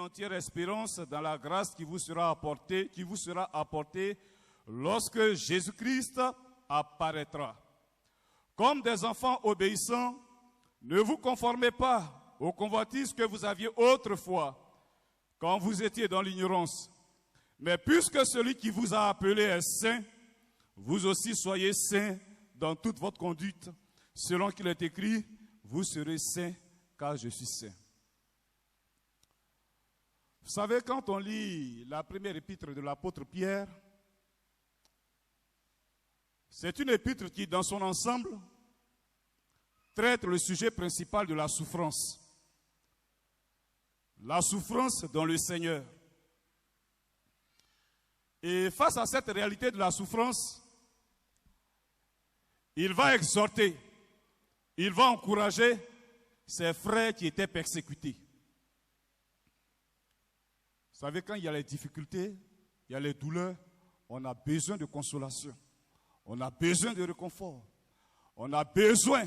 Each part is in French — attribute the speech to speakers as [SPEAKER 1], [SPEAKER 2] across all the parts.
[SPEAKER 1] entière espérance dans la grâce qui vous sera apportée lorsque Jésus-Christ apparaîtra. Comme des enfants obéissants, ne vous conformez pas aux convoitises que vous aviez autrefois, quand vous étiez dans l'ignorance. Mais puisque celui qui vous a appelé est saint, vous aussi soyez saints dans toute votre conduite, selon qu'il est écrit, vous serez saints car je suis saint. Vous savez, quand on lit la première épître de l'apôtre Pierre, c'est une épître qui, dans son ensemble, traite le sujet principal de la souffrance. La souffrance dans le Seigneur. Et face à cette réalité de la souffrance, il va exhorter, il va encourager ses frères qui étaient persécutés. Vous savez, quand il y a les difficultés, il y a les douleurs, on a besoin de consolation, on a besoin de réconfort, on a besoin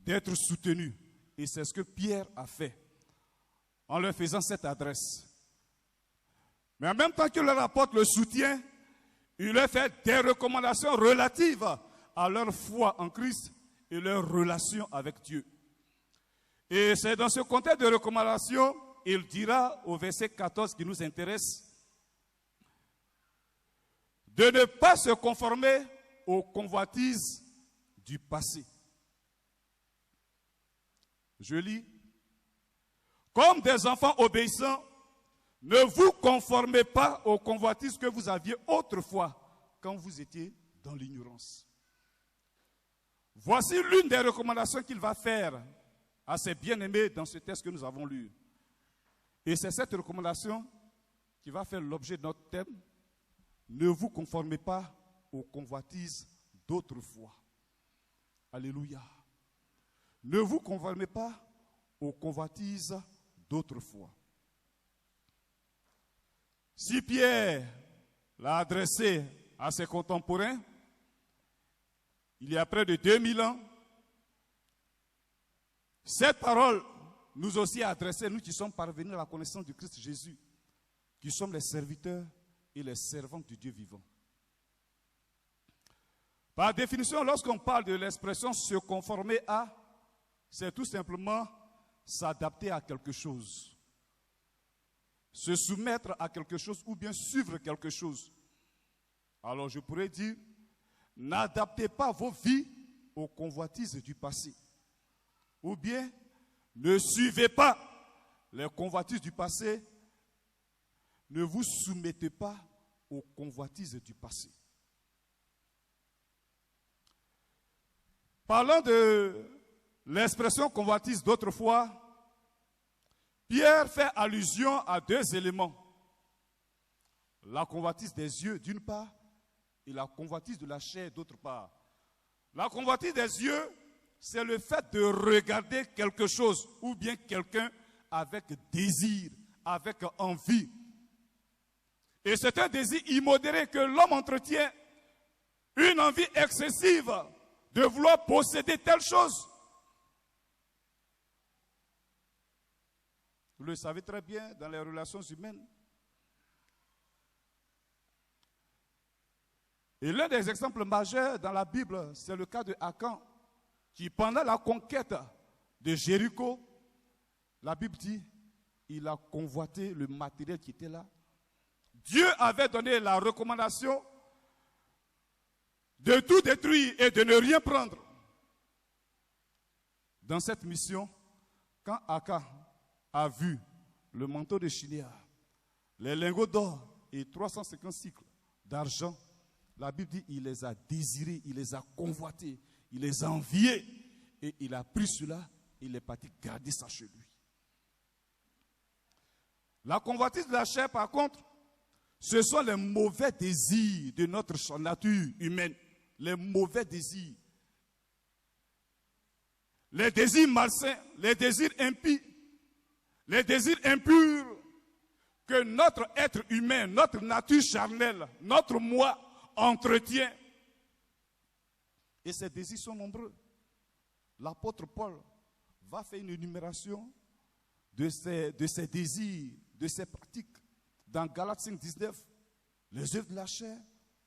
[SPEAKER 1] d'être soutenu. Et c'est ce que Pierre a fait en leur faisant cette adresse. Mais en même temps qu'il leur apporte le soutien, il leur fait des recommandations relatives à leur foi en Christ et leur relation avec Dieu. Et c'est dans ce contexte de recommandation, il dira au verset 14 qui nous intéresse, de ne pas se conformer aux convoitises du passé. Je lis, comme des enfants obéissants, ne vous conformez pas aux convoitises que vous aviez autrefois quand vous étiez dans l'ignorance. Voici l'une des recommandations qu'il va faire à ses bien-aimés dans ce texte que nous avons lu. Et c'est cette recommandation qui va faire l'objet de notre thème. Ne vous conformez pas aux convoitises d'autrefois. Alléluia. Ne vous conformez pas aux convoitises d'autrefois. Si Pierre l'a adressé à ses contemporains, il y a près de 2000 ans, cette parole nous aussi adressée, nous qui sommes parvenus à la connaissance du Christ Jésus, qui sommes les serviteurs et les servantes du Dieu vivant. Par définition, lorsqu'on parle de l'expression se conformer à, c'est tout simplement s'adapter à quelque chose. Se soumettre à quelque chose ou bien suivre quelque chose. Alors je pourrais dire, n'adaptez pas vos vies aux convoitises du passé. Ou bien, ne suivez pas les convoitises du passé. Ne vous soumettez pas aux convoitises du passé. Parlant de l'expression convoitise d'autrefois, Pierre fait allusion à deux éléments. La convoitise des yeux d'une part et la convoitise de la chair d'autre part. La convoitise des yeux, c'est le fait de regarder quelque chose ou bien quelqu'un avec désir, avec envie. Et c'est un désir immodéré que l'homme entretient, une envie excessive de vouloir posséder telle chose. Vous le savez très bien dans les relations humaines. Et l'un des exemples majeurs dans la Bible, c'est le cas de Akan, qui pendant la conquête de Jéricho, la Bible dit, il a convoité le matériel qui était là. Dieu avait donné la recommandation de tout détruire et de ne rien prendre. Dans cette mission, quand Akan a vu le manteau de Shinéar, les lingots d'or et 350 cycles d'argent, la Bible dit il les a désirés, il les a convoités, il les a enviés et il a pris cela, il est parti garder ça chez lui. La convoitise de la chair, par contre, ce sont les mauvais désirs de notre nature humaine, les mauvais désirs. Les désirs malsains, les désirs impies, les désirs impurs que notre être humain, notre nature charnelle, notre moi entretient. Et ces désirs sont nombreux. L'apôtre Paul va faire une énumération de ces désirs, de ces pratiques. Dans Galates 5, 19, les œuvres de la chair,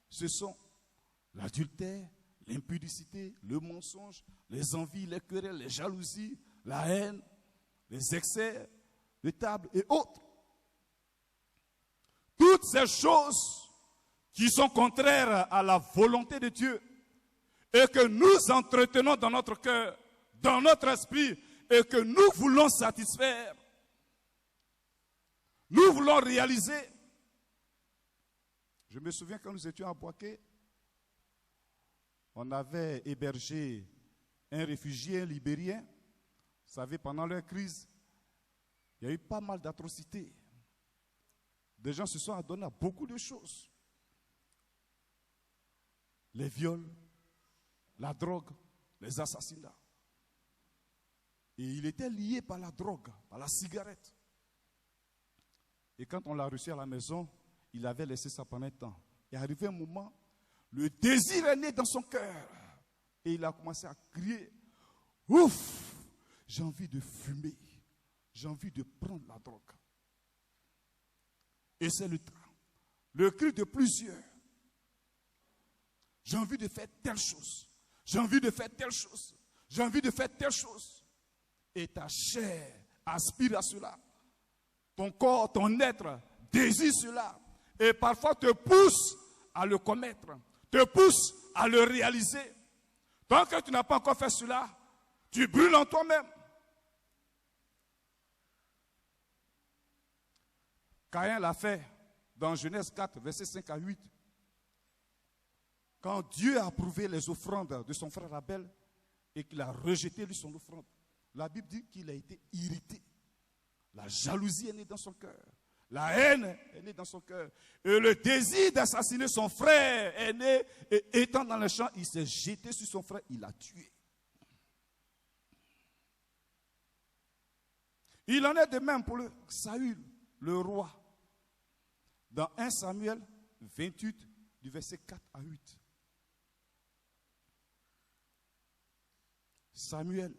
[SPEAKER 1] ce sont l'adultère, l'impudicité, le mensonge, les envies, les querelles, les jalousies, la haine, les excès de table et autres. Toutes ces choses qui sont contraires à la volonté de Dieu et que nous entretenons dans notre cœur, dans notre esprit et que nous voulons satisfaire, nous voulons réaliser. Je me souviens quand nous étions à Boaké, on avait hébergé un réfugié libérien. Vous savez, pendant leur crise, il y a eu pas mal d'atrocités. Des gens se sont adonnés à beaucoup de choses. Les viols, la drogue, les assassinats. Et il était lié par la drogue, par la cigarette. Et quand on l'a reçu à la maison, il avait laissé ça pendant un temps. Et arrivé un moment, le désir est né dans son cœur. Et il a commencé à crier, ouf, j'ai envie de fumer. J'ai envie de prendre la drogue. Et c'est le cri de plusieurs. J'ai envie de faire telle chose. J'ai envie de faire telle chose. J'ai envie de faire telle chose. Et ta chair aspire à cela. Ton corps, ton être désire cela. Et parfois te pousse à le commettre. Te pousse à le réaliser. Tant que tu n'as pas encore fait cela, tu brûles en toi-même. Caïn l'a fait dans Genèse 4, versets 5 à 8. Quand Dieu a approuvé les offrandes de son frère Abel et qu'il a rejeté lui son offrande, la Bible dit qu'il a été irrité. La jalousie est née dans son cœur. La haine est née dans son cœur. Et le désir d'assassiner son frère est né. Et étant dans le champ, il s'est jeté sur son frère, il l'a tué. Il en est de même pour Saül, le roi. Dans 1 Samuel 28, du verset 4 à 8. Saül,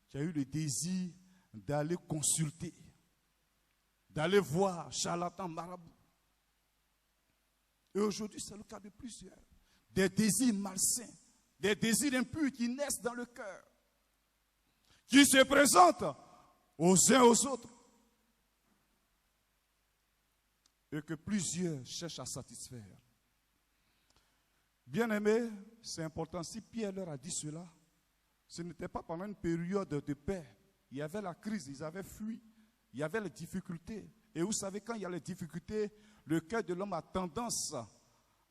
[SPEAKER 1] qui a eu le désir d'aller consulter, d'aller voir charlatan, marabout. Et aujourd'hui, c'est le cas de plusieurs. Des désirs malsains, des désirs impurs qui naissent dans le cœur, qui se présentent aux uns aux autres. Et que plusieurs cherchent à satisfaire. Bien-aimés, c'est important. Si Pierre leur a dit cela, ce n'était pas pendant une période de paix. Il y avait la crise, ils avaient fui. Il y avait les difficultés. Et vous savez, quand il y a les difficultés, le cœur de l'homme a tendance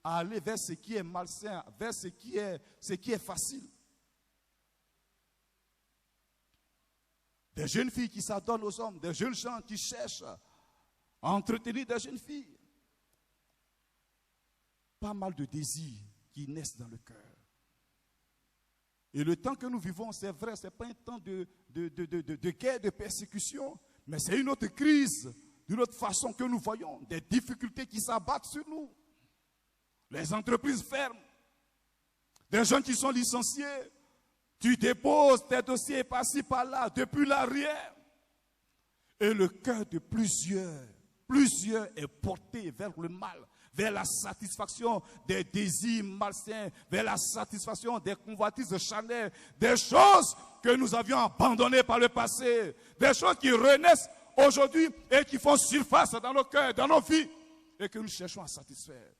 [SPEAKER 1] à aller vers ce qui est malsain, vers ce qui est facile. Des jeunes filles qui s'adonnent aux hommes, des jeunes gens qui cherchent à entretenir des jeunes filles. Pas mal de désirs qui naissent dans le cœur. Et le temps que nous vivons, c'est vrai, ce n'est pas un temps de guerre, de persécution, mais c'est une autre crise, d'une autre façon que nous voyons, des difficultés qui s'abattent sur nous. Les entreprises ferment, des gens qui sont licenciés, tu déposes tes dossiers par-ci, par-là, depuis l'arrière. Et le cœur de plusieurs est porté vers le mal, vers la satisfaction des désirs malsains, vers la satisfaction des convoitises charnelles, des choses que nous avions abandonnées par le passé, des choses qui renaissent aujourd'hui et qui font surface dans nos cœurs, dans nos vies, et que nous cherchons à satisfaire.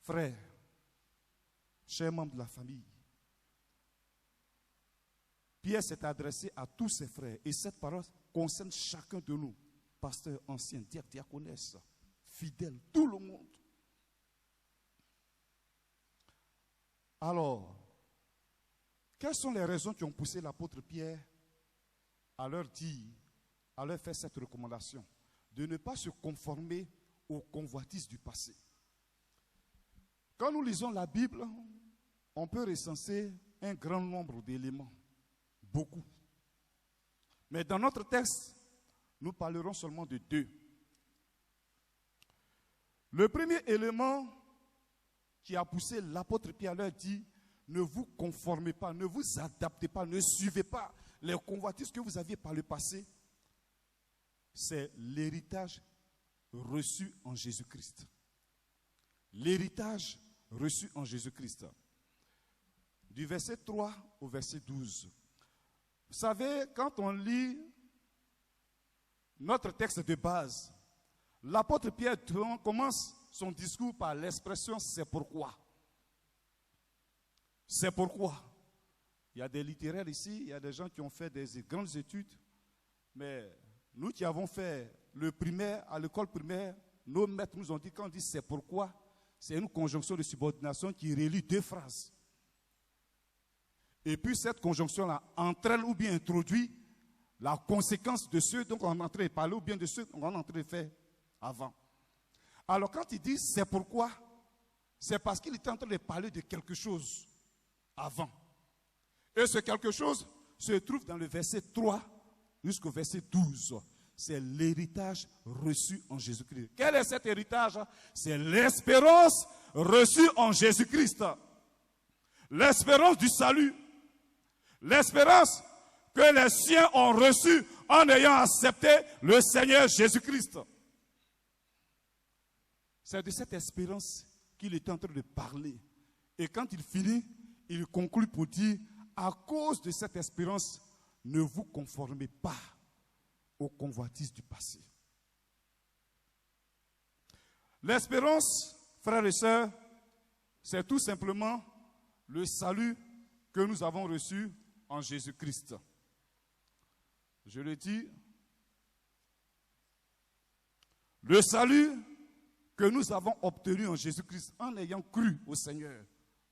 [SPEAKER 1] Frères, chers membres de la famille, Pierre s'est adressé à tous ses frères et cette parole concerne chacun de nous, pasteurs anciens, diaconesses, fidèles, tout le monde. Alors, quelles sont les raisons qui ont poussé l'apôtre Pierre à leur dire, à leur faire cette recommandation, de ne pas se conformer aux convoitises du passé? Quand nous lisons la Bible, on peut recenser un grand nombre d'éléments, beaucoup. Mais dans notre texte, nous parlerons seulement de deux. Le premier élément qui a poussé l'apôtre Pierre à leur dire, ne vous conformez pas, ne vous adaptez pas, ne suivez pas les convoitises que vous aviez par le passé, c'est l'héritage reçu en Jésus-Christ. L'héritage reçu en Jésus-Christ. Du verset 3 au verset 12. Vous savez, quand on lit notre texte de base, l'apôtre Pierre commence son discours par l'expression « c'est pourquoi ». C'est pourquoi. Il y a des littéraires ici, il y a des gens qui ont fait des grandes études, mais nous qui avons fait le primaire, à l'école primaire, nos maîtres nous ont dit, quand on dit c'est pourquoi, c'est une conjonction de subordination qui relie deux phrases. Et puis cette conjonction-là entraîne ou bien introduit la conséquence de ceux dont on est en train de parler ou bien de ceux qu'on est en train de faire avant. Alors quand il dit c'est pourquoi, c'est parce qu'il est en train de parler de quelque chose avant. Et ce quelque chose se trouve dans le verset 3 jusqu'au verset 12. C'est l'héritage reçu en Jésus-Christ. Quel est cet héritage? C'est l'espérance reçue en Jésus-Christ. L'espérance du salut. L'espérance que les siens ont reçue en ayant accepté le Seigneur Jésus-Christ. C'est de cette espérance qu'il est en train de parler. Et quand il finit, il conclut pour dire, à cause de cette espérance, ne vous conformez pas aux convoitises du passé. L'espérance, frères et sœurs, c'est tout simplement le salut que nous avons reçu en Jésus-Christ. Je le dis, le salut que nous avons obtenu en Jésus-Christ en ayant cru au Seigneur.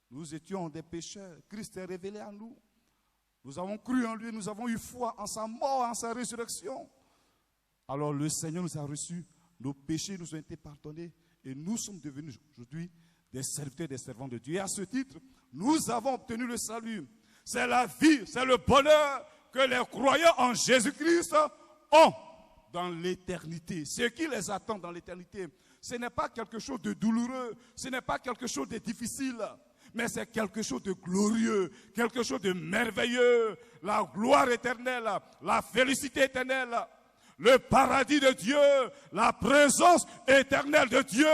[SPEAKER 1] Nous étions des pécheurs, Christ est révélé à nous. Nous avons cru en lui, nous avons eu foi en sa mort, en sa résurrection. Alors le Seigneur nous a reçus, nos péchés nous ont été pardonnés et nous sommes devenus aujourd'hui des serviteurs et des servants de Dieu. Et à ce titre, nous avons obtenu le salut. C'est la vie, c'est le bonheur que les croyants en Jésus-Christ ont dans l'éternité. Ce qui les attend dans l'éternité, ce n'est pas quelque chose de douloureux, ce n'est pas quelque chose de difficile, mais c'est quelque chose de glorieux, quelque chose de merveilleux, la gloire éternelle, la félicité éternelle, le paradis de Dieu, la présence éternelle de Dieu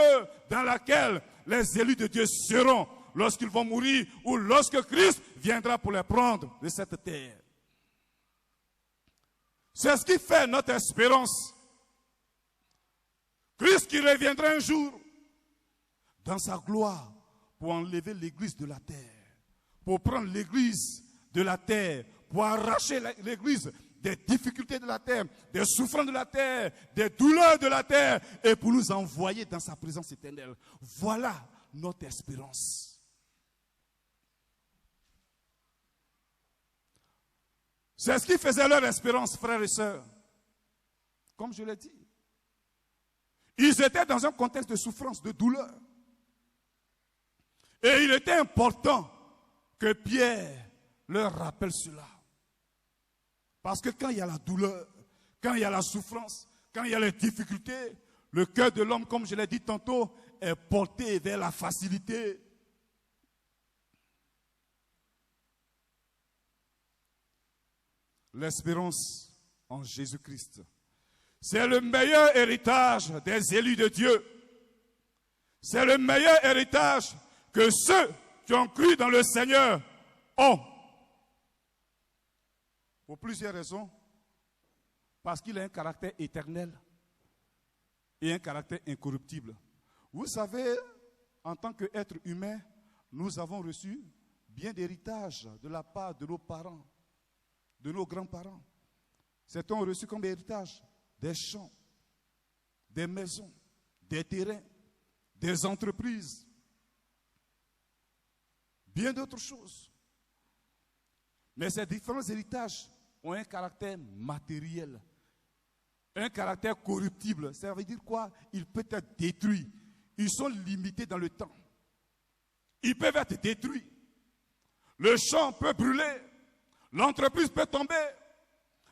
[SPEAKER 1] dans laquelle les élus de Dieu seront lorsqu'ils vont mourir ou lorsque Christ viendra pour les prendre de cette terre. C'est ce qui fait notre espérance. Christ qui reviendra un jour dans sa gloire pour enlever l'église de la terre, pour prendre l'église de la terre, pour arracher l'église des difficultés de la terre, des souffrances de la terre, des douleurs de la terre, et pour nous envoyer dans sa présence éternelle. Voilà notre espérance. C'est ce qui faisait leur espérance, frères et sœurs. Comme je l'ai dit. Ils étaient dans un contexte de souffrance, de douleur. Et il était important que Pierre leur rappelle cela. Parce que quand il y a la douleur, quand il y a la souffrance, quand il y a les difficultés, le cœur de l'homme, comme je l'ai dit tantôt, est porté vers la facilité. L'espérance en Jésus-Christ. C'est le meilleur héritage des élus de Dieu. C'est le meilleur héritage que ceux qui ont cru dans le Seigneur ont. Pour plusieurs raisons. Parce qu'il a un caractère éternel et un caractère incorruptible. Vous savez, en tant qu'être humain, nous avons reçu bien d'héritage de la part de nos parents, de nos grands-parents. Certains ont reçu comme héritage des champs, des maisons, des terrains, des entreprises, bien d'autres choses. Mais ces différents héritages ont un caractère matériel, un caractère corruptible. Ça veut dire quoi? Ils peuvent être détruits. Ils sont limités dans le temps. Ils peuvent être détruits. Le champ peut brûler. L'entreprise peut tomber.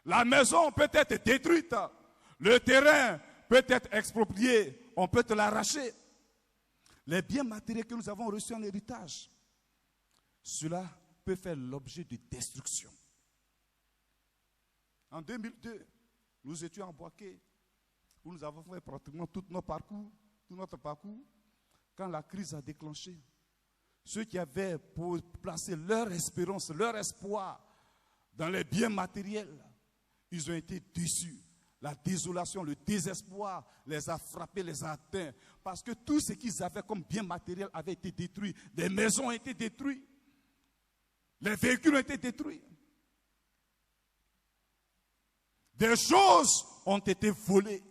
[SPEAKER 1] La maison peut être détruite. Le terrain peut être exproprié. On peut te l'arracher. Les biens matériels que nous avons reçus en héritage, cela peut faire l'objet de destruction. En 2002, nous étions à Boaké, où nous avons fait pratiquement tout notre parcours, quand la crise a déclenché. Ceux qui avaient placé leur espérance, leur espoir dans les biens matériels, ils ont été déçus. La désolation, le désespoir les a frappés, les a atteints. Parce que tout ce qu'ils avaient comme bien matériel avait été détruit. Des maisons ont été détruites. Les véhicules ont été détruits. Des choses ont été volées.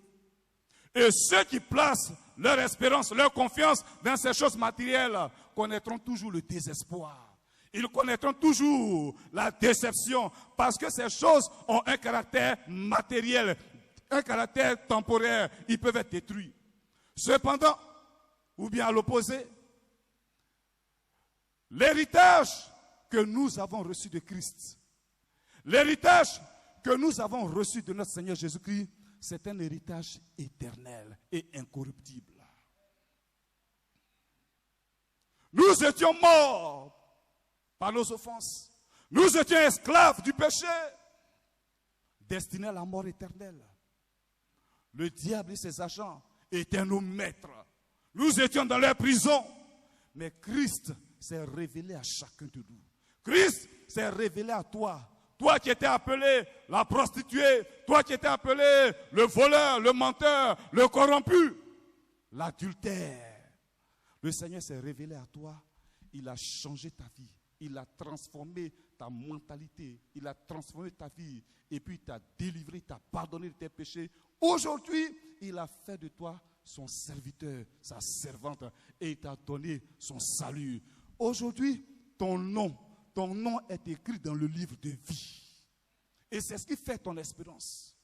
[SPEAKER 1] Et ceux qui placent leur espérance, leur confiance dans ces choses matérielles connaîtront toujours le désespoir. Ils connaîtront toujours la déception parce que ces choses ont un caractère matériel, un caractère temporaire. Ils peuvent être détruits. Cependant, ou bien à l'opposé, l'héritage que nous avons reçu de Christ, l'héritage que nous avons reçu de notre Seigneur Jésus-Christ, c'est un héritage éternel et incorruptible. Nous étions morts par nos offenses. Nous étions esclaves du péché, destinés à la mort éternelle. Le diable et ses agents étaient nos maîtres. Nous étions dans leur prison. Mais Christ s'est révélé à chacun de nous. Christ s'est révélé à toi. Toi qui étais appelé la prostituée, toi qui étais appelé le voleur, le menteur, le corrompu, l'adultère. Le Seigneur s'est révélé à toi. Il a changé ta vie. Il a transformé ta mentalité. Il a transformé ta vie. Et puis il t'a délivré, il t'a pardonné de tes péchés. Aujourd'hui, il a fait de toi son serviteur, sa servante. Et il t'a donné son salut. Aujourd'hui, ton nom est écrit dans le livre de vie. Et c'est ce qui fait ton espérance.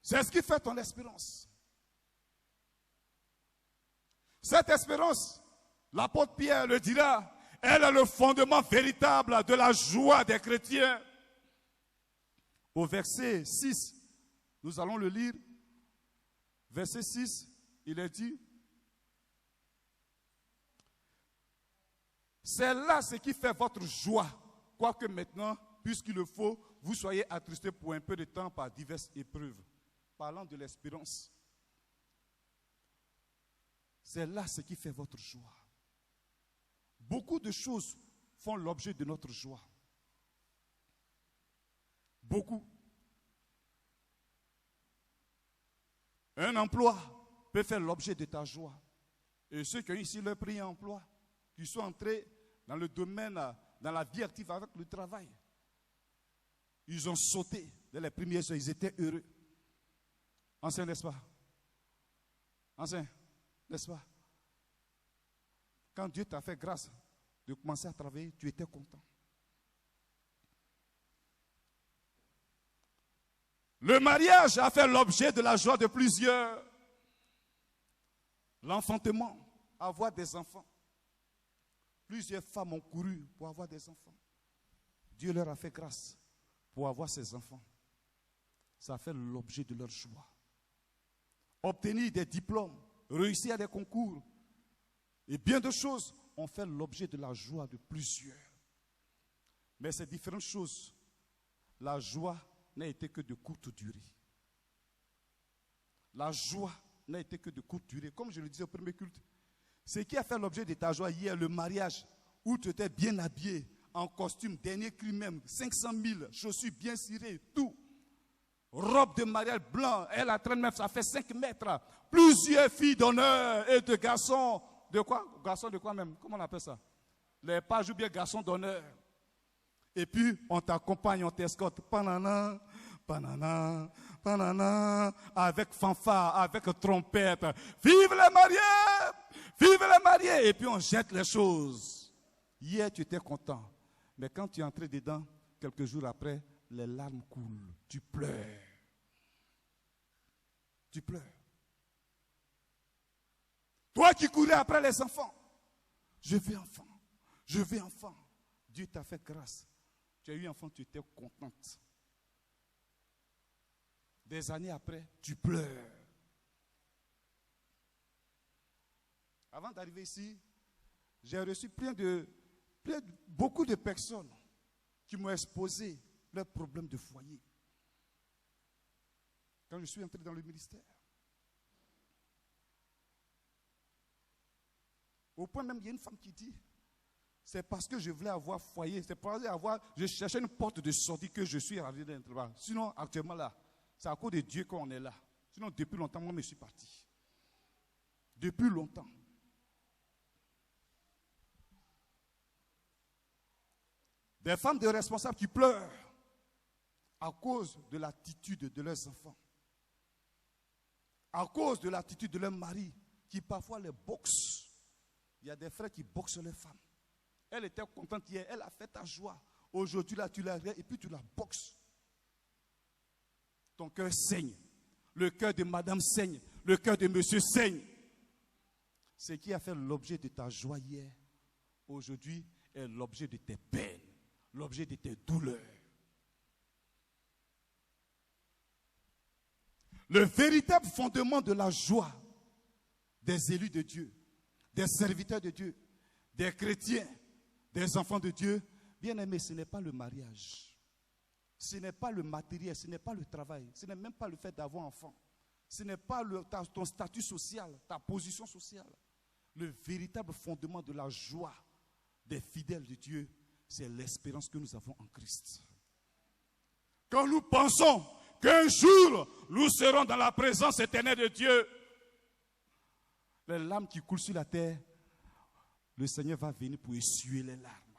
[SPEAKER 1] C'est ce qui fait ton espérance. Cette espérance, l'apôtre Pierre le dira, elle est le fondement véritable de la joie des chrétiens. Au verset 6, nous allons le lire. Verset 6, il est dit, c'est là ce qui fait votre joie, quoique maintenant, puisqu'il le faut, vous soyez attristés pour un peu de temps par diverses épreuves. Parlant de l'espérance. C'est là ce qui fait votre joie. Beaucoup de choses font l'objet de notre joie. Beaucoup. Un emploi peut faire l'objet de ta joie. Et ceux qui ont ici leur prix emploi, qui sont entrés dans le domaine, dans la vie active avec le travail, ils ont sauté dès les premières heures, ils étaient heureux. Ancien, n'est-ce pas? Ancien, n'est-ce pas? Quand Dieu t'a fait grâce de commencer à travailler, tu étais content. Le mariage a fait l'objet de la joie de plusieurs. L'enfantement, avoir des enfants. Plusieurs femmes ont couru pour avoir des enfants. Dieu leur a fait grâce pour avoir ces enfants. Ça a fait l'objet de leur joie. Obtenir des diplômes, réussir à des concours et bien de choses ont fait l'objet de la joie de plusieurs. Mais ces différentes choses, la joie n'a été que de courte durée. La joie n'a été que de courte durée. Comme je le disais au premier culte, ce qui a fait l'objet de ta joie hier, le mariage, où tu étais bien habillé, en costume, dernier cri même, 500 000, chaussures bien cirées, tout. Robe de mariage blanc, elle a 39, ça fait 5 mètres. Plusieurs filles d'honneur et de garçons. De quoi? Garçons de quoi même? Comment on appelle ça? Les pages ou bien garçons d'honneur. Et puis, on t'accompagne, on t'escorte. Panana, panana, panana, avec fanfare, avec trompette. Vive les mariés! Vive les mariés! Et puis, on jette les choses. Hier, tu étais content. Mais quand tu es entré dedans, quelques jours après, les larmes coulent. Tu pleures. Tu pleures. Toi qui courais après les enfants. Je veux enfant. Je veux enfant. Dieu t'a fait grâce. Tu as eu enfant, tu étais contente. Des années après, tu pleures. Avant d'arriver ici, j'ai reçu beaucoup de personnes qui m'ont exposé leurs problèmes de foyer. Quand je suis entré dans le ministère. Au point même, il y a une femme qui dit, c'est parce que je voulais avoir foyer, c'est parce que je cherchais une porte de sortie que je suis arrivé là. Sinon, actuellement là, c'est à cause de Dieu qu'on est là. Sinon, depuis longtemps, moi, je suis parti. Depuis longtemps. Des femmes de responsables qui pleurent à cause de l'attitude de leurs enfants. À cause de l'attitude de leur mari, qui parfois les boxe. Il y a des frères qui boxent les femmes. Elle était contente hier, elle a fait ta joie. Aujourd'hui, là, tu la regardes et puis tu la boxes. Ton cœur saigne. Le cœur de madame saigne. Le cœur de monsieur saigne. Ce qui a fait l'objet de ta joie hier, aujourd'hui, est l'objet de tes peines, l'objet de tes douleurs. Le véritable fondement de la joie des élus de Dieu, des serviteurs de Dieu, des chrétiens, des enfants de Dieu, bien aimés, ce n'est pas le mariage. Ce n'est pas le matériel, ce n'est pas le travail, ce n'est même pas le fait d'avoir enfant. Ce n'est pas ton statut social, ta position sociale. Le véritable fondement de la joie des fidèles de Dieu, c'est l'espérance que nous avons en Christ. Quand nous pensons qu'un jour, nous serons dans la présence éternelle de Dieu, les larmes qui coulent sur la terre, le Seigneur va venir pour essuyer les larmes.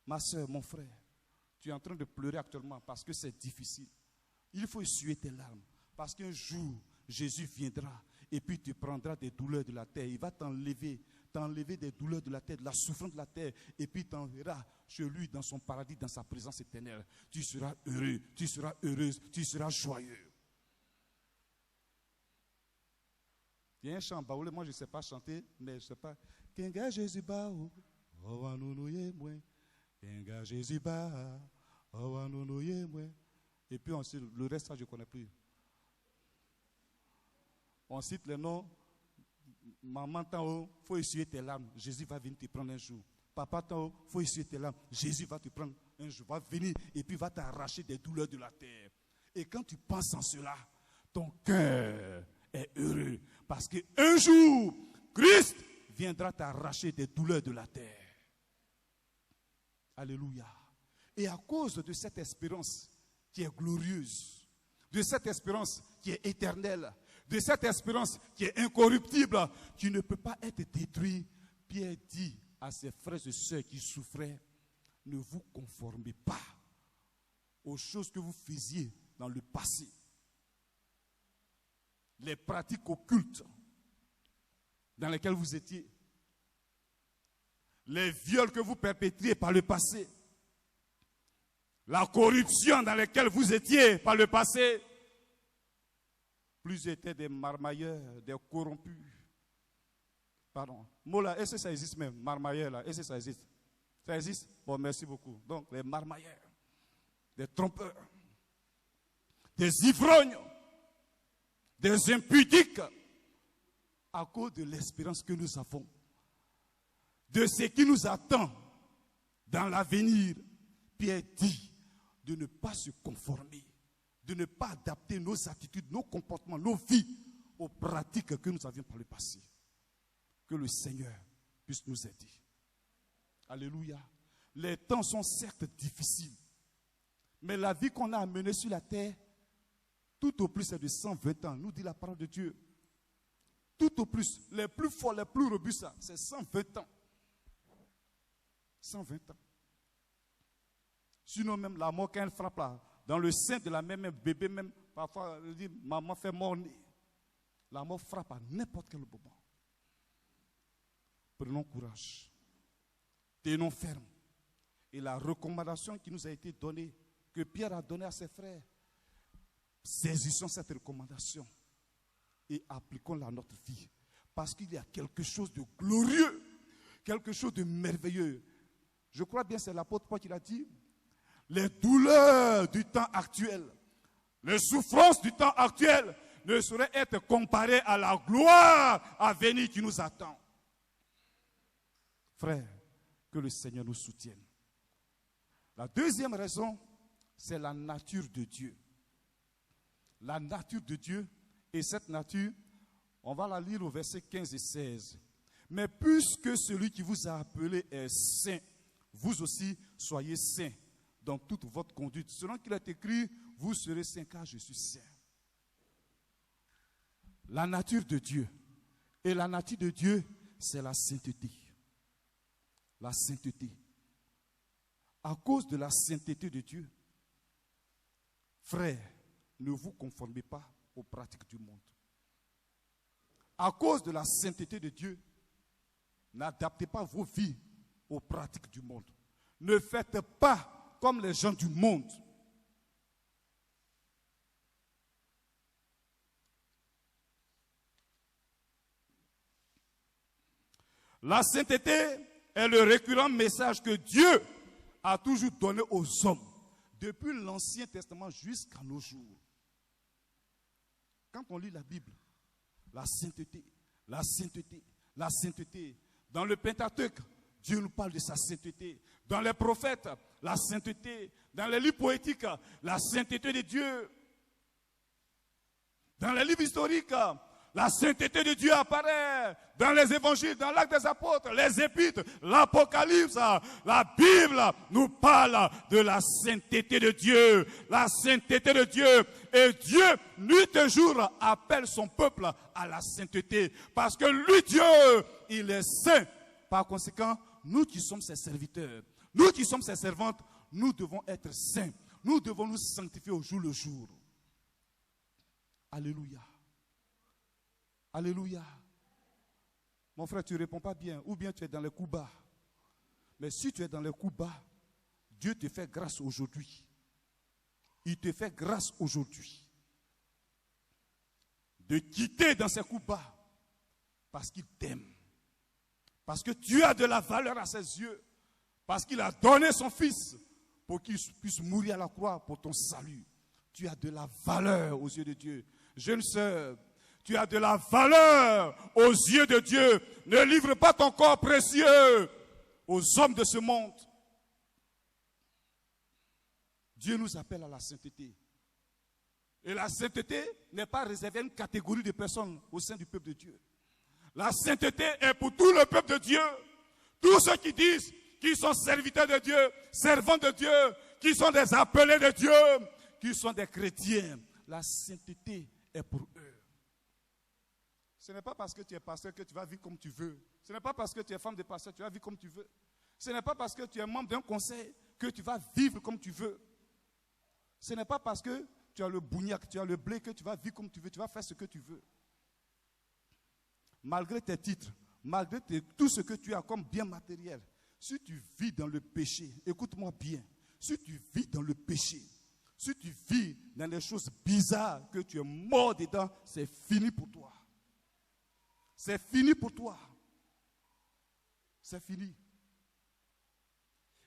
[SPEAKER 1] Ma soeur, mon frère, tu es en train de pleurer actuellement parce que c'est difficile. Il faut essuyer tes larmes parce qu'un jour, Jésus viendra et puis tu prendras des douleurs de la terre. Il va t'enlever des douleurs de la terre, de la souffrance de la terre, et puis t'enverra chez lui dans son paradis, dans sa présence éternelle. Tu seras heureux, tu seras heureuse, tu seras joyeux. Il y a un chant baoulé, moi je ne sais pas chanter, mais je ne sais pas. Kenga Jésus bao, owanouye mwe. Kenga Jésus ba, owanouye mwe. Et puis ensuite, le reste, ça je ne connais plus. On cite les noms. Maman, il faut essuyer tes larmes. Jésus va venir te prendre un jour. Papa, il faut essuyer tes larmes. Jésus va te prendre un jour. Va venir et puis va t'arracher des douleurs de la terre. Et quand tu penses en cela, ton cœur est heureux. Parce qu'un jour, Christ viendra t'arracher des douleurs de la terre. Alléluia. Et à cause de cette espérance qui est glorieuse, de cette espérance qui est éternelle, de cette espérance qui est incorruptible, qui ne peut pas être détruite, Pierre dit à ses frères et sœurs qui souffraient, ne vous conformez pas aux choses que vous faisiez dans le passé. Les pratiques occultes dans lesquelles vous étiez, les viols que vous perpétriez par le passé, la corruption dans laquelle vous étiez par le passé. Plus étaient des marmailleurs, des corrompus. Pardon. Mot là, est-ce que ça existe même? Marmailleurs là, est-ce que ça existe? Ça existe? Bon, merci beaucoup. Donc, les marmailleurs, des trompeurs, des ivrognes, des impudiques, à cause de l'espérance que nous avons, de ce qui nous attend dans l'avenir. Pierre dit de ne pas se conformer, de ne pas adapter nos attitudes, nos comportements, nos vies aux pratiques que nous avions par le passé. Que le Seigneur puisse nous aider. Alléluia. Les temps sont certes difficiles, mais la vie qu'on a menée sur la terre, tout au plus c'est de 120 ans, nous dit la parole de Dieu. Tout au plus, les plus forts, les plus robustes, c'est 120 ans. 120 ans. Sinon même la mort quand elle frappe là, dans le sein de la même bébé, même parfois, elle dit, maman fait mort-né. La mort frappe à n'importe quel moment. Prenons courage. Tenons ferme. Et la recommandation qui nous a été donnée, que Pierre a donnée à ses frères, saisissons cette recommandation et appliquons-la à notre vie. Parce qu'il y a quelque chose de glorieux, quelque chose de merveilleux. Je crois bien que c'est l'apôtre Paul qui l'a dit. Les douleurs du temps actuel, les souffrances du temps actuel ne sauraient être comparées à la gloire à venir qui nous attend. Frère, que le Seigneur nous soutienne. La deuxième raison, c'est la nature de Dieu. La nature de Dieu, et cette nature, on va la lire au verset 15 et 16. Mais puisque celui qui vous a appelé est saint, vous aussi soyez saints dans toute votre conduite. Selon qu'il est écrit, vous serez saints car je suis saint. La nature de Dieu. Et la nature de Dieu, c'est la sainteté. La sainteté. À cause de la sainteté de Dieu, frères, ne vous conformez pas aux pratiques du monde. À cause de la sainteté de Dieu, n'adaptez pas vos vies aux pratiques du monde. Ne faites pas comme les gens du monde. La sainteté est le récurrent message que Dieu a toujours donné aux hommes, depuis l'Ancien Testament jusqu'à nos jours. Quand on lit la Bible, la sainteté, la sainteté, la sainteté. Dans le Pentateuque, Dieu nous parle de sa sainteté. Dans les prophètes, la sainteté. Dans les livres poétiques, la sainteté de Dieu. Dans les livres historiques, la sainteté de Dieu apparaît. Dans les évangiles, dans l'acte des apôtres, les épîtres, l'Apocalypse, la Bible nous parle de la sainteté de Dieu. La sainteté de Dieu. Et Dieu, nuit et jour, appelle son peuple à la sainteté. Parce que lui, Dieu, il est saint. Par conséquent, nous qui sommes ses serviteurs, nous qui sommes ses servantes, nous devons être saints. Nous devons nous sanctifier au jour le jour. Alléluia. Alléluia. Mon frère, tu ne réponds pas bien, ou bien tu es dans les coups bas. Mais si tu es dans les coups bas, Dieu te fait grâce aujourd'hui. Il te fait grâce aujourd'hui de quitter dans ces coups bas parce qu'il t'aime. Parce que tu as de la valeur à ses yeux. Parce qu'il a donné son fils pour qu'il puisse mourir à la croix pour ton salut. Tu as de la valeur aux yeux de Dieu. Jeune sœur, tu as de la valeur aux yeux de Dieu. Ne livre pas ton corps précieux aux hommes de ce monde. Dieu nous appelle à la sainteté. Et la sainteté n'est pas réservée à une catégorie de personnes au sein du peuple de Dieu. La sainteté est pour tout le peuple de Dieu. Tous ceux qui disent qu'ils sont serviteurs de Dieu, servants de Dieu, qui sont des appelés de Dieu, qui sont des chrétiens. La sainteté est pour eux. Ce n'est pas parce que tu es pasteur que tu vas vivre comme tu veux. Ce n'est pas parce que tu es femme de pasteur que tu vas vivre comme tu veux. Ce n'est pas parce que tu es membre d'un conseil que tu vas vivre comme tu veux. Ce n'est pas parce que tu as le bougnac, tu as le blé que tu vas vivre comme tu veux, tu vas faire ce que tu veux. Malgré tes titres, malgré tout ce que tu as comme bien matériel, si tu vis dans le péché, écoute-moi bien, si tu vis dans le péché, si tu vis dans des choses bizarres que tu es mort dedans, c'est fini pour toi. C'est fini pour toi. C'est fini.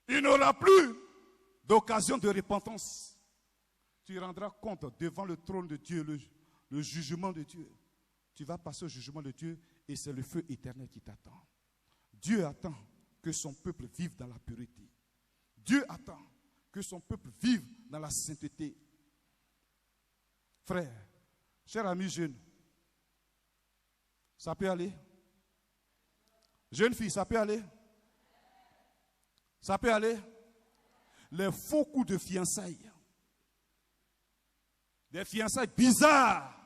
[SPEAKER 1] Il n'aura plus d'occasion de repentance. Tu rendras compte devant le trône de Dieu, le jugement de Dieu. Tu vas passer au jugement de Dieu et c'est le feu éternel qui t'attend. Dieu attend que son peuple vive dans la pureté. Dieu attend que son peuple vive dans la sainteté. Frère, cher ami jeune, ça peut aller? Jeune fille, ça peut aller? Ça peut aller? Les faux coups de fiançailles. Des fiançailles bizarres.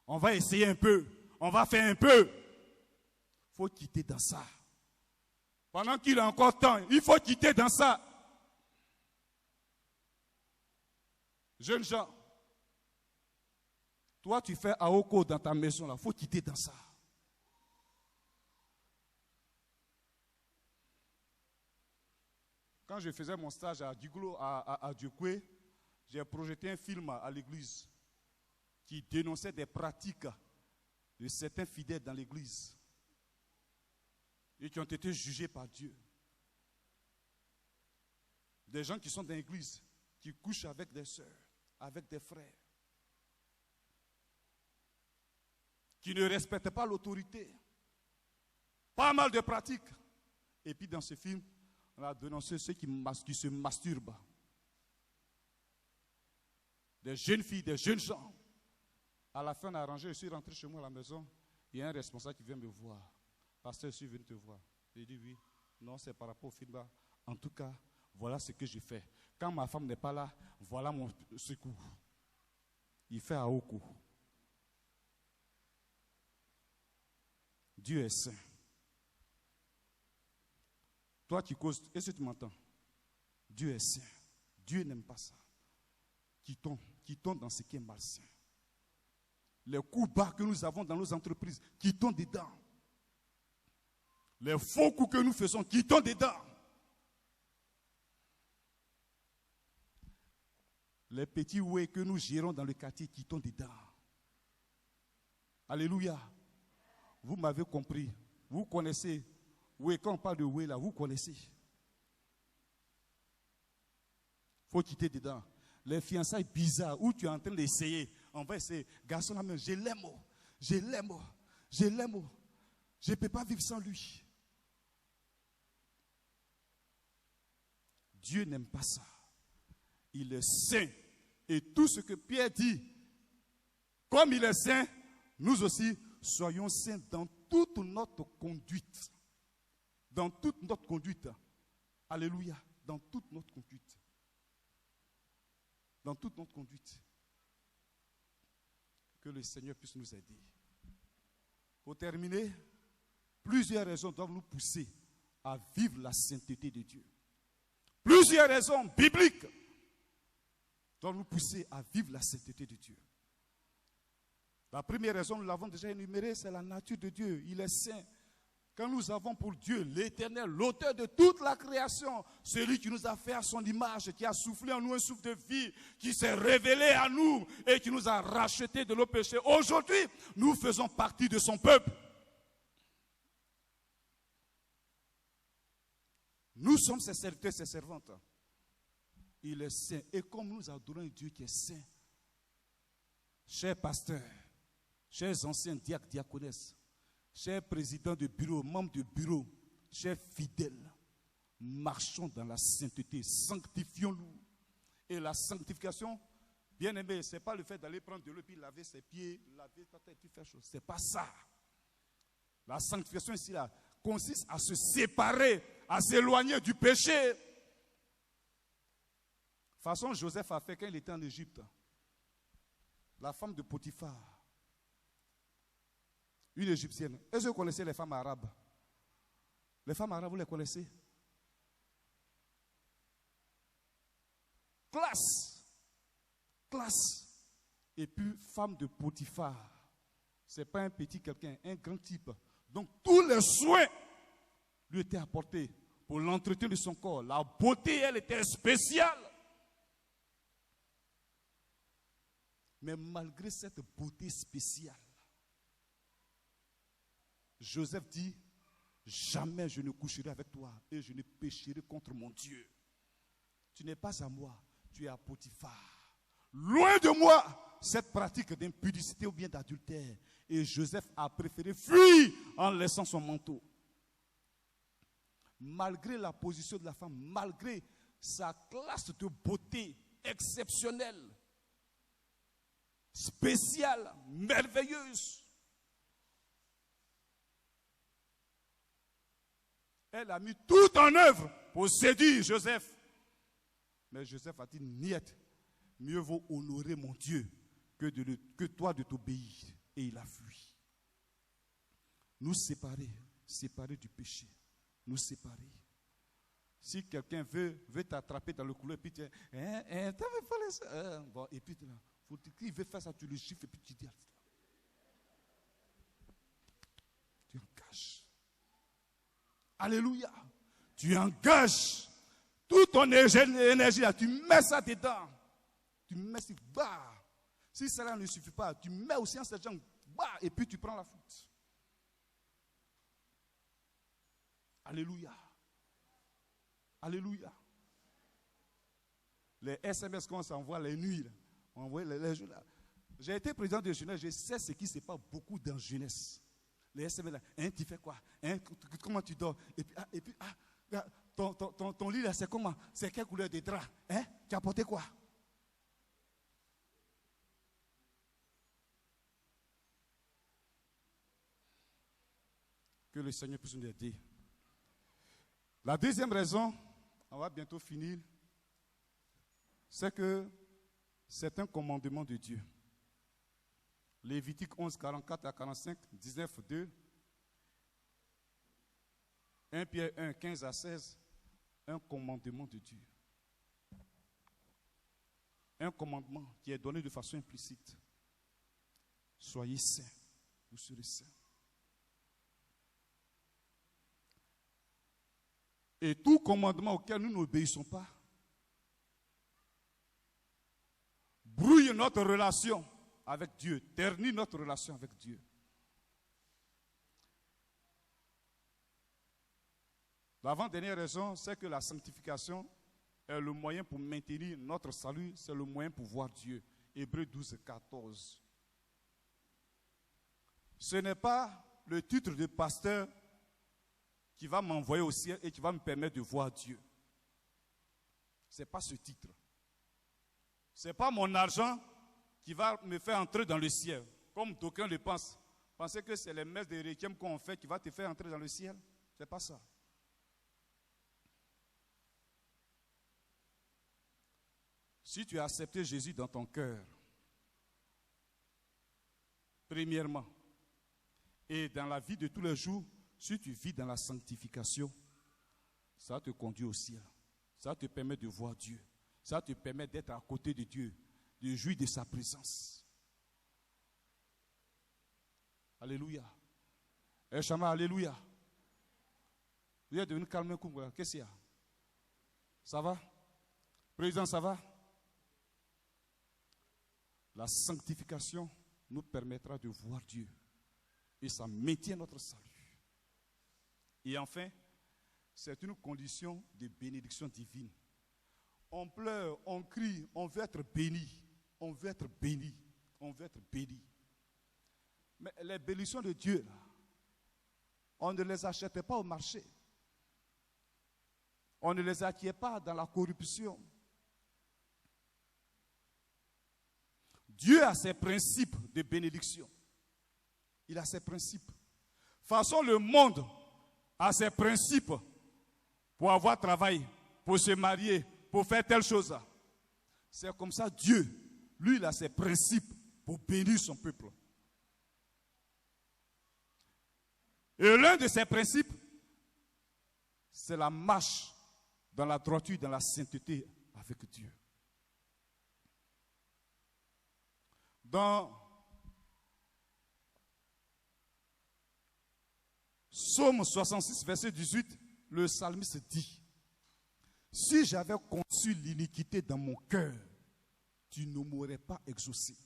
[SPEAKER 1] On va essayer un peu. On va faire un peu. Il faut quitter dans ça. Pendant qu'il a encore temps, il faut quitter dans ça. Jeunes gens, toi tu fais Aoko dans ta maison là, il faut quitter dans ça. Quand je faisais mon stage à Diglo, à Diokwe, j'ai projeté un film à l'église qui dénonçait des pratiques de certains fidèles dans l'église et qui ont été jugés par Dieu. Des gens qui sont dans l'église, qui couchent avec des sœurs, avec des frères, qui ne respectent pas l'autorité. Pas mal de pratiques. Et puis dans ce film, On a dénoncé ceux qui se masturbent. Des jeunes filles, des jeunes gens. À la fin, on a arrangé, je suis rentré chez moi à la maison. Il y a un responsable qui vient me voir. Pasteur, je suis venu te voir. J'ai dit oui. Non, c'est par rapport au film là. En tout cas, voilà ce que j'ai fait. Quand ma femme n'est pas là, voilà mon secours. Il fait à haut coup. Dieu est saint. Toi qui causes, est-ce que tu m'entends? Dieu est saint. Dieu n'aime pas ça. Qui tombe dans ce qui est malsain. Les coups bas que nous avons dans nos entreprises, quittons dedans. Les faux coups que nous faisons, quittons dedans. Les petits oués que nous gérons dans le quartier, quittons dedans. Alléluia. Vous m'avez compris. Vous connaissez. Oui, quand on parle de oué là, vous connaissez. Il faut quitter dedans. Les fiançailles bizarres où tu es en train d'essayer. On va essayer. Garçon, la main, je l'aime. Je l'aime. Je l'aime. Je ne peux pas vivre sans lui. Dieu n'aime pas ça. Il est saint. Et tout ce que Pierre dit, comme il est saint, nous aussi soyons saints dans toute notre conduite. Dans toute notre conduite. Alléluia. Dans toute notre conduite. Dans toute notre conduite. Que le Seigneur puisse nous aider. Pour terminer, plusieurs raisons doivent nous pousser à vivre la sainteté de Dieu. Plusieurs raisons bibliques doivent nous pousser à vivre la sainteté de Dieu. La première raison, nous l'avons déjà énumérée, c'est la nature de Dieu. Il est saint. Quand nous avons pour Dieu l'Éternel, l'auteur de toute la création, celui qui nous a fait à son image, qui a soufflé en nous un souffle de vie, qui s'est révélé à nous et qui nous a rachetés de nos péchés. Aujourd'hui, nous faisons partie de son peuple. Nous sommes ses serviteurs, ses servantes. Il est saint. Et comme nous adorons un Dieu qui est saint, chers pasteurs, chers anciens diacres, diaconesses, chers présidents de bureau, membres de bureau, chers fidèles, marchons dans la sainteté, sanctifions-nous. Et la sanctification, bien aimé, ce n'est pas le fait d'aller prendre de l'eau et laver ses pieds, laver ta tête et puis faire chose. Ce n'est pas ça. La sanctification ici là, consiste à se séparer, à s'éloigner du péché. De toute façon, Joseph a fait quand il était en Égypte. La femme de Potiphar, une égyptienne. Est-ce que vous connaissez les femmes arabes? Les femmes arabes, vous les connaissez? Classe. Classe. Et puis, femme de Potiphar. Ce n'est pas un petit quelqu'un, un grand type. Donc, tous les soins lui étaient apportés pour l'entretien de son corps. La beauté, elle était spéciale. Mais malgré cette beauté spéciale, Joseph dit, jamais je ne coucherai avec toi et je ne pécherai contre mon Dieu. Tu n'es pas à moi, tu es à Potiphar. Loin de moi cette pratique d'impudicité ou bien d'adultère. Et Joseph a préféré fuir en laissant son manteau. Malgré la position de la femme, malgré sa classe de beauté exceptionnelle, spéciale, merveilleuse, elle a mis tout en œuvre pour séduire Joseph. Mais Joseph a dit, niet, mieux vaut honorer mon Dieu que toi de t'obéir. Et il a fui. Nous séparer du péché. Nous séparer. Si quelqu'un veut t'attraper dans le couloir, et puis tu dis, t'avais pas laissé. Bon, et puis il veut faire ça, tu le chiffres, et puis tu dis, tu engages. Alléluia. Tu engages toute ton énergie là, tu mets ça dedans. Tu mets ça, bah. Si cela ne suffit pas, tu mets aussi en cette jambe, bah, et puis tu prends la foot. Alléluia. Alléluia. Les SMS qu'on s'envoie les nuits, là, on envoie les jours là. J'ai été président de jeunesse, je sais ce qui se passe beaucoup dans jeunesse. Les SMS là, tu fais quoi? Comment tu dors? Et puis, ton lit là, c'est comment? C'est quelle couleur de drap? Hein? Tu as porté quoi? Que le Seigneur puisse nous aider. La deuxième raison, on va bientôt finir, c'est que c'est un commandement de Dieu. Lévitique 11, 44 à 45, 19, 2, 1 Pierre 1, 15 à 16, un commandement de Dieu. Un commandement qui est donné de façon implicite. Soyez saints, vous serez saints. Et tout commandement auquel nous n'obéissons pas brouille notre relation avec Dieu, ternit notre relation avec Dieu. L'avant-dernière raison, c'est que la sanctification est le moyen pour maintenir notre salut, c'est le moyen pour voir Dieu. Hébreux 12, 14. Ce n'est pas le titre de pasteur qui va m'envoyer au ciel et qui va me permettre de voir Dieu. Ce n'est pas ce titre. Ce n'est pas mon argent qui va me faire entrer dans le ciel, comme d'aucuns le pensent. Pensez que c'est les messes de requiem qu'on fait qui va te faire entrer dans le ciel. Ce n'est pas ça. Si tu as accepté Jésus dans ton cœur, premièrement, et dans la vie de tous les jours, si tu vis dans la sanctification, ça te conduit au ciel. Ça te permet de voir Dieu. Ça te permet d'être à côté de Dieu, de jouir de sa présence. Alléluia. Chama, alléluia. Vous êtes devenu calme, qu'est-ce qu'il y a? Ça va? Président, ça va? La sanctification nous permettra de voir Dieu. Et ça maintient notre salut. Et enfin, c'est une condition de bénédiction divine. On pleure, on crie, on veut être béni. On veut être béni. On veut être béni. Mais les bénédictions de Dieu, là, on ne les achetait pas au marché. On ne les acquiert pas dans la corruption. Dieu a ses principes de bénédiction. Il a ses principes. De toute façon, le monde a ses principes pour avoir travail, pour se marier, pour faire telle chose. C'est comme ça, Dieu, lui, il a ses principes pour bénir son peuple. Et l'un de ses principes, c'est la marche dans la droiture, dans la sainteté avec Dieu. Dans Psaume 66, verset 18, le psalmiste dit: si j'avais conçu l'iniquité dans mon cœur, tu ne m'aurais pas exaucé.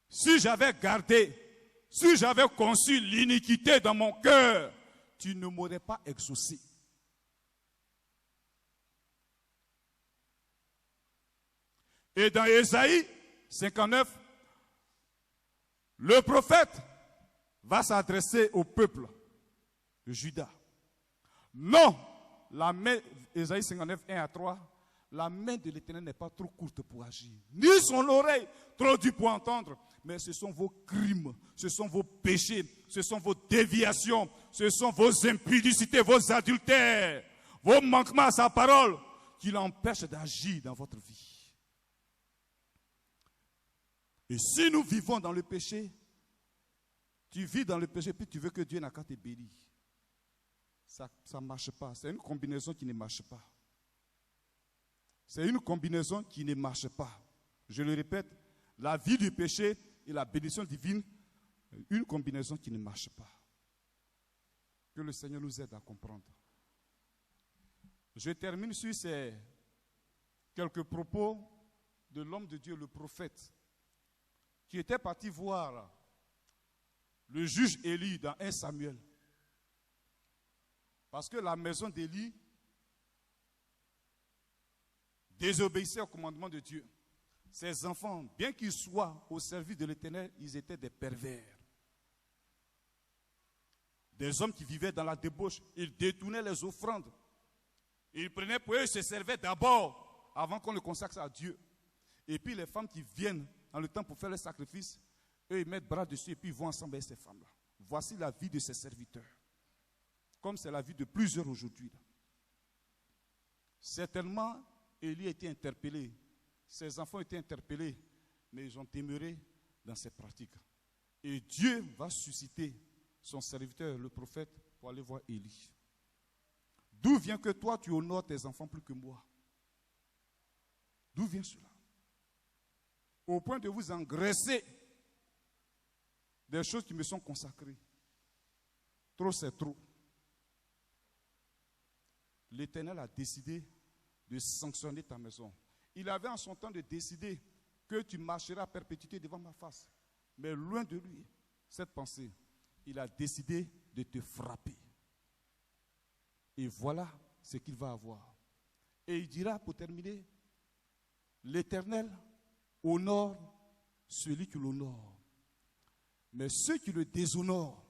[SPEAKER 1] Si j'avais conçu l'iniquité dans mon cœur, tu ne m'aurais pas exaucé. Et dans Ésaïe 59, le prophète va s'adresser au peuple de Juda. Non, la main, Ésaïe 59, 1 à 3, la main de l'Éternel n'est pas trop courte pour agir, ni son oreille trop dure pour entendre, mais ce sont vos crimes, ce sont vos péchés, ce sont vos déviations, ce sont vos impudicités, vos adultères, vos manquements à sa parole qui l'empêchent d'agir dans votre vie. Et si nous vivons dans le péché, tu vis dans le péché, puis tu veux que Dieu n'a qu'à te bénir. Ça ne marche pas. C'est une combinaison qui ne marche pas. C'est une combinaison qui ne marche pas. Je le répète, la vie du péché et la bénédiction divine, une combinaison qui ne marche pas. Que le Seigneur nous aide à comprendre. Je termine sur ces quelques propos de l'homme de Dieu, le prophète, qui était parti voir le juge Élie dans 1 Samuel. Parce que la maison d'Élie désobéissait au commandement de Dieu. Ses enfants, bien qu'ils soient au service de l'Éternel, ils étaient des pervers. Des hommes qui vivaient dans la débauche, ils détournaient les offrandes. Ils prenaient pour eux, ils se servaient d'abord, avant qu'on le consacre à Dieu. Et puis les femmes qui viennent dans le temps pour faire le sacrifice, eux ils mettent bras dessus et puis ils vont ensemble avec ces femmes-là. Voici la vie de ces serviteurs. Comme c'est la vie de plusieurs aujourd'hui. Certainement, Élie a été interpellé. Ses enfants ont été interpellés, mais ils ont demeuré dans ces pratiques. Et Dieu va susciter son serviteur, le prophète, pour aller voir Élie. D'où vient que toi, tu honores tes enfants plus que moi? D'où vient cela? Au point de vous engraisser des choses qui me sont consacrées. Trop, c'est trop. L'Éternel a décidé de sanctionner ta maison. Il avait en son temps de décider que tu marcheras à perpétuité devant ma face. Mais loin de lui, cette pensée, il a décidé de te frapper. Et voilà ce qu'il va avoir. Et il dira, pour terminer, l'Éternel honore celui qui l'honore. Mais ceux qui le déshonorent,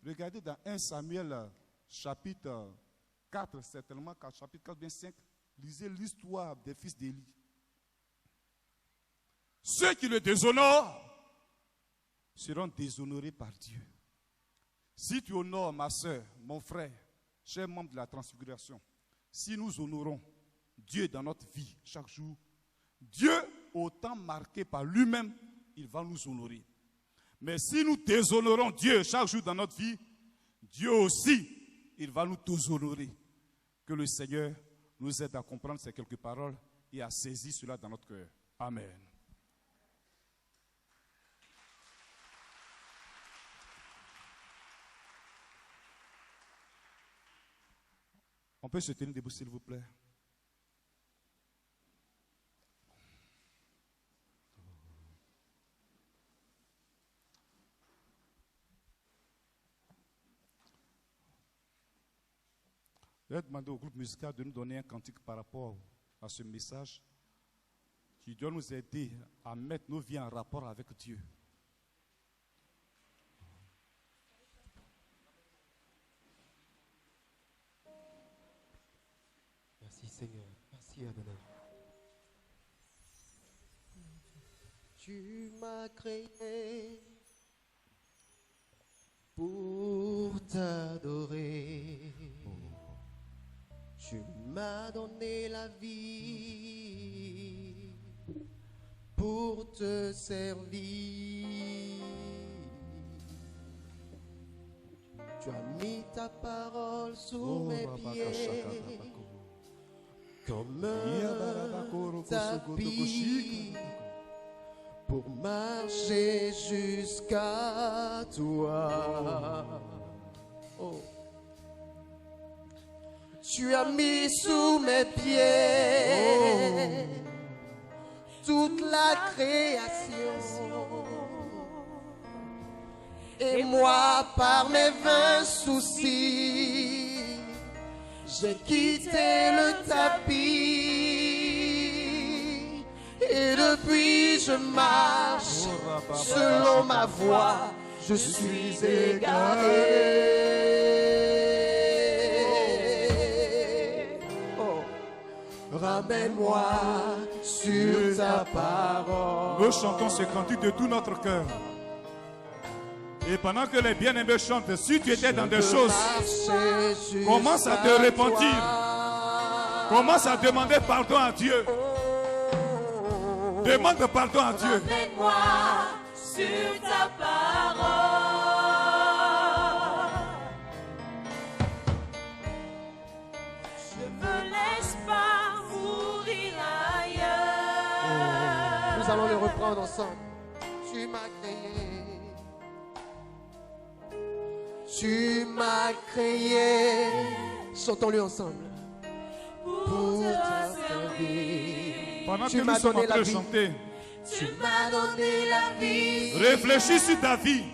[SPEAKER 1] regardez dans 1 Samuel chapitre 4, certainement, chapitre 4, bien 5, lisez l'histoire des fils d'Élie. Ceux qui le déshonorent seront déshonorés par Dieu. Si tu honores ma soeur, mon frère, cher membre de la transfiguration, si nous honorons Dieu dans notre vie chaque jour, Dieu, autant marqué par lui-même, il va nous honorer. Mais si nous déshonorons Dieu chaque jour dans notre vie, Dieu aussi, il va nous déshonorer. Que le Seigneur nous aide à comprendre ces quelques paroles et à saisir cela dans notre cœur. Amen. On peut se tenir debout, s'il vous plaît. Je vais demander au groupe musical de nous donner un cantique par rapport à ce message qui doit nous aider à mettre nos vies en rapport avec Dieu.
[SPEAKER 2] Merci Seigneur, merci Adonai. Tu m'as créé pour t'adorer. Tu m'as donné la vie pour te servir. Tu as mis ta parole sous mes pieds comme un tapis pour marcher jusqu'à toi. Oh. Tu as mis sous mes pieds toute la création. Et moi, par mes vains soucis, j'ai quitté le tapis. Et depuis je marche selon ma voie, je suis égaré. Ramène-moi sur ta parole.
[SPEAKER 1] Nous chantons ce cantique de tout notre cœur. Et pendant que les bien-aimés chantent, si tu étais dans des choses, commence à te repentir. Commence à demander pardon à Dieu. Demande pardon à Dieu.
[SPEAKER 3] Ramène-moi sur ta parole. Je me laisse pas mourir ailleurs.
[SPEAKER 2] Nous allons le reprendre ensemble. Tu m'as créé. Tu m'as créé. Chantons-le ensemble. Pour te servir.
[SPEAKER 1] Pendant que nous sommes en train de chanter,
[SPEAKER 3] Tu m'as donné la vie.
[SPEAKER 1] réfléchis sur ta vie.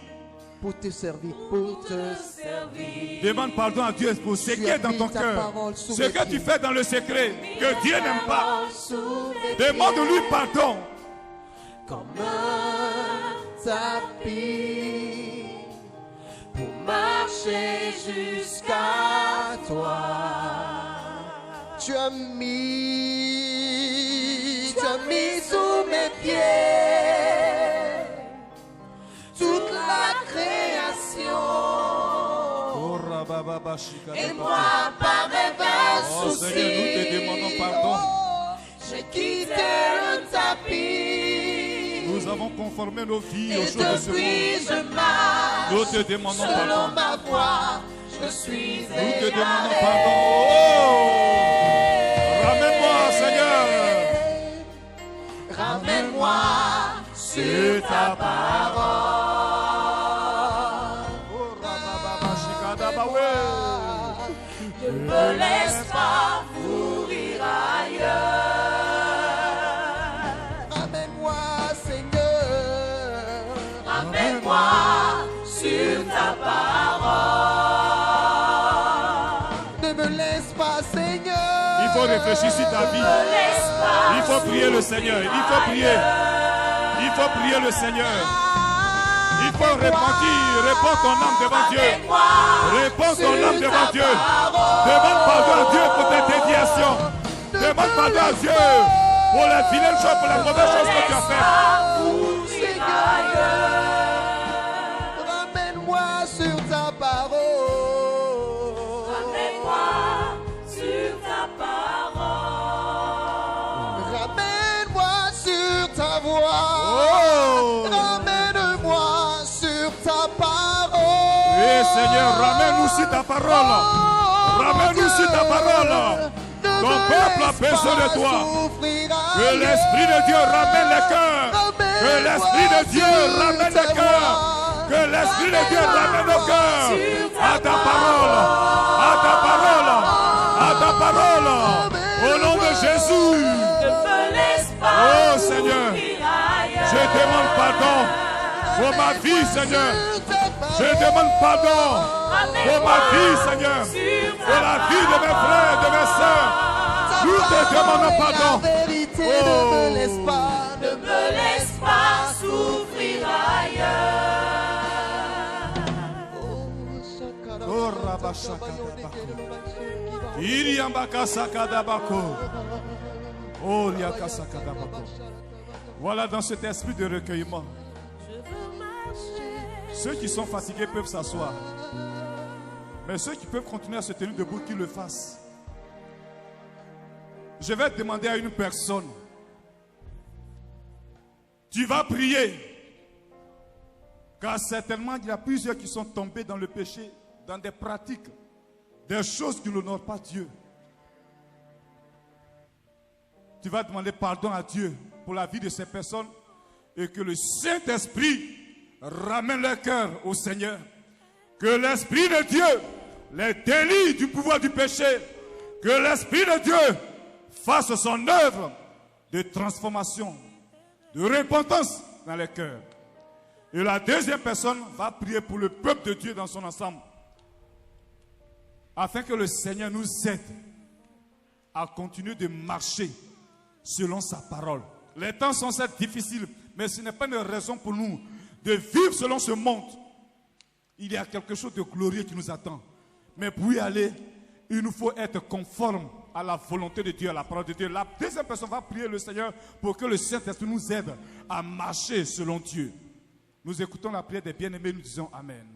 [SPEAKER 2] Pour te servir, pour te
[SPEAKER 3] servir.
[SPEAKER 1] Demande pardon à Dieu pour ce qui est dans ton cœur. Ce que tu fais dans le secret, que Dieu n'aime pas. Demande-lui pardon.
[SPEAKER 2] comme un tapis. marcher jusqu'à toi. Tu as mis sous mes pieds toute la création. Et moi, par mes vains soucis,
[SPEAKER 1] Seigneur, nous te demandons pardon.
[SPEAKER 2] j'ai quitté le tapis.
[SPEAKER 1] Nous avons conformé nos vies
[SPEAKER 2] Et
[SPEAKER 1] aux choses de ce
[SPEAKER 2] depuis
[SPEAKER 1] monde.
[SPEAKER 2] je marche
[SPEAKER 1] Nous te demandons
[SPEAKER 2] selon
[SPEAKER 1] pardon.
[SPEAKER 2] ma voix. Je suis
[SPEAKER 1] Nous te demandons
[SPEAKER 2] égaré.
[SPEAKER 1] pardon. Oh! Ramène-moi, Seigneur.
[SPEAKER 2] Ramène-moi sur ta parole.
[SPEAKER 3] Ne me laisse pas mourir ailleurs.
[SPEAKER 2] Ramène-moi, Seigneur.
[SPEAKER 3] Ramène-moi sur ta parole.
[SPEAKER 2] Ne me laisse pas, Seigneur.
[SPEAKER 1] Il faut réfléchir sur ta vie.
[SPEAKER 3] Ne me laisse pas.
[SPEAKER 1] Il faut prier le Seigneur. Il faut prier. Il faut prier le Seigneur. Il faut repentir. Réponds ton âme devant Dieu. Réponds ton âme devant Dieu. Demande pardon à Dieu pour tes déviations. Demande pardon à Dieu pour les vilaines choses, pour les mauvaises choses que tu as faites.
[SPEAKER 2] Ramène-moi sur ta parole.
[SPEAKER 3] Ramène-moi sur ta parole.
[SPEAKER 2] Ramène-moi sur ta voix.
[SPEAKER 1] Oh!
[SPEAKER 2] Ramène-moi sur ta parole.
[SPEAKER 1] Oui, Seigneur, ramène-nous sur ta parole. Ramène-nous sur ta parole. Ton peuple a besoin de toi. Que l'Esprit de Dieu ramène les cœurs. Que l'Esprit de Dieu ramène les cœurs. Que l'Esprit de Dieu ramène nos cœurs à ta parole. À ta parole. À ta parole. Au nom de Jésus.
[SPEAKER 3] Ne me laisse pas.
[SPEAKER 1] Oh Seigneur, je demande pardon pour ma vie, Seigneur. Je demande pardon pour ma vie, Seigneur. Pour la vie de mes frères, de mes sœurs. Nous te demandons pardon.
[SPEAKER 2] Ne me laisse pas.
[SPEAKER 3] Ne me laisse pas souffrir ailleurs.
[SPEAKER 2] Oh,
[SPEAKER 1] Voilà, dans cet esprit de recueillement,
[SPEAKER 3] Je veux marcher.
[SPEAKER 1] ceux qui sont fatigués peuvent s'asseoir. Mais ceux qui peuvent continuer à se tenir debout, qu'ils le fassent. Je vais demander à une personne. Tu vas prier. Car certainement, il y a plusieurs qui sont tombés dans le péché, dans des pratiques, des choses qui n'honorent pas Dieu. Tu vas demander pardon à Dieu pour la vie de ces personnes et que le Saint-Esprit ramène leur cœur au Seigneur. Que l'Esprit de Dieu les délie du pouvoir du péché. Que l'Esprit de Dieu fasse son œuvre de transformation, de repentance dans les cœurs. Et la deuxième personne va prier pour le peuple de Dieu dans son ensemble, afin que le Seigneur nous aide à continuer de marcher selon sa parole. Les temps sont certes difficiles, mais ce n'est pas une raison pour nous de vivre selon ce monde. Il y a quelque chose de glorieux qui nous attend. Mais pour y aller, il nous faut être conforme à la volonté de Dieu, à la parole de Dieu. La deuxième personne va prier le Seigneur pour que le Saint-Esprit nous aide à marcher selon Dieu. Nous écoutons la prière des bien-aimés, nous disons Amen.